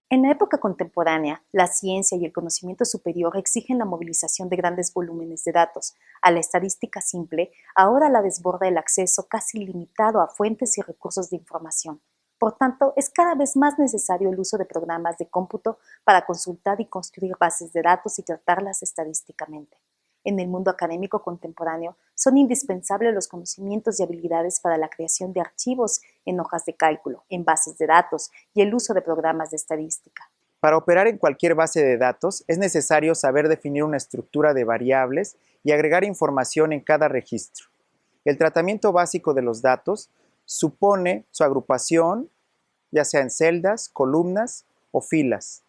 En la época contemporánea, la ciencia y el conocimiento superior exigen la movilización de grandes volúmenes de datos. A la estadística simple, ahora la desborda el acceso casi ilimitado a fuentes y recursos de información. Por tanto, es cada vez más necesario el uso de programas de cómputo para consultar y construir bases de datos y tratarlas estadísticamente. En el mundo académico contemporáneo, son indispensables los conocimientos y habilidades para la creación de archivos en hojas de cálculo, en bases de datos y el uso de programas de estadística. Para operar en cualquier base de datos es necesario saber definir una estructura de variables y agregar información en cada registro. El tratamiento básico de los datos supone su agrupación, ya sea en celdas, columnas o filas.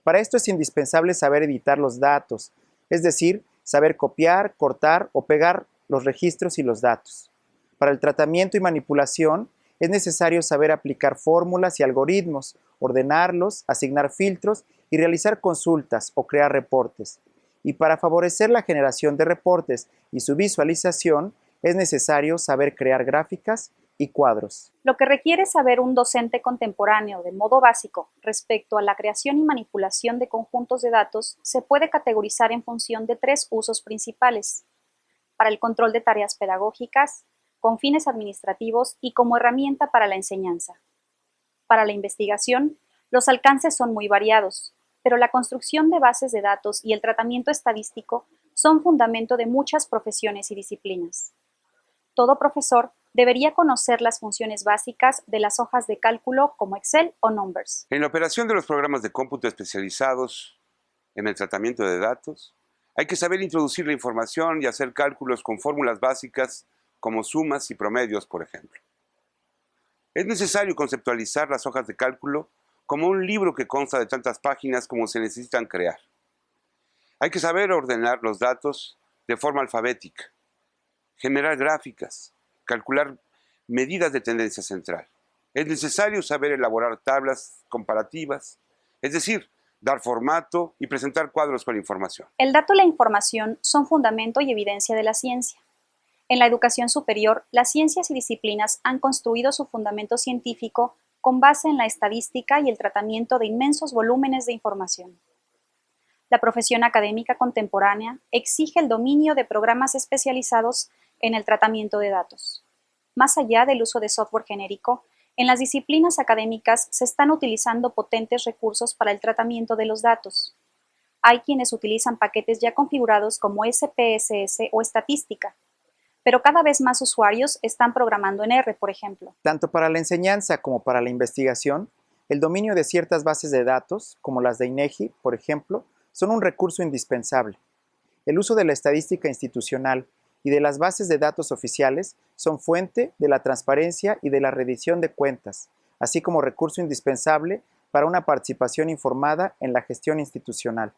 Para esto es indispensable saber editar los datos, es decir, saber copiar, cortar o pegar los registros y los datos. Para el tratamiento y manipulación es necesario saber aplicar fórmulas y algoritmos, ordenarlos, asignar filtros y realizar consultas o crear reportes. Y para favorecer la generación de reportes y su visualización, es necesario saber crear gráficas y cuadros. Lo que requiere saber un docente contemporáneo de modo básico respecto a la creación y manipulación de conjuntos de datos se puede categorizar en función de tres usos principales: para el control de tareas pedagógicas, con fines administrativos y como herramienta para la enseñanza. Para la investigación, los alcances son muy variados, pero la construcción de bases de datos y el tratamiento estadístico son fundamento de muchas profesiones y disciplinas. Todo profesor debería conocer las funciones básicas de las hojas de cálculo como Excel o Numbers. En la operación de los programas de cómputo especializados en el tratamiento de datos, hay que saber introducir la información y hacer cálculos con fórmulas básicas como sumas y promedios, por ejemplo. Es necesario conceptualizar las hojas de cálculo como un libro que consta de tantas páginas como se necesitan crear. Hay que saber ordenar los datos de forma alfabética, generar gráficas, calcular medidas de tendencia central. Es necesario saber elaborar tablas comparativas, es decir, dar formato y presentar cuadros con información. El dato y la información son fundamento y evidencia de la ciencia. En la educación superior, las ciencias y disciplinas han construido su fundamento científico con base en la estadística y el tratamiento de inmensos volúmenes de información. La profesión académica contemporánea exige el dominio de programas especializados en el tratamiento de datos. Más allá del uso de software genérico, en las disciplinas académicas se están utilizando potentes recursos para el tratamiento de los datos. Hay quienes utilizan paquetes ya configurados como SPSS o estadística, pero cada vez más usuarios están programando en R, por ejemplo. Tanto para la enseñanza como para la investigación, el dominio de ciertas bases de datos, como las de INEGI, por ejemplo, son un recurso indispensable. El uso de la estadística institucional y de las bases de datos oficiales son fuente de la transparencia y de la rendición de cuentas, así como recurso indispensable para una participación informada en la gestión institucional.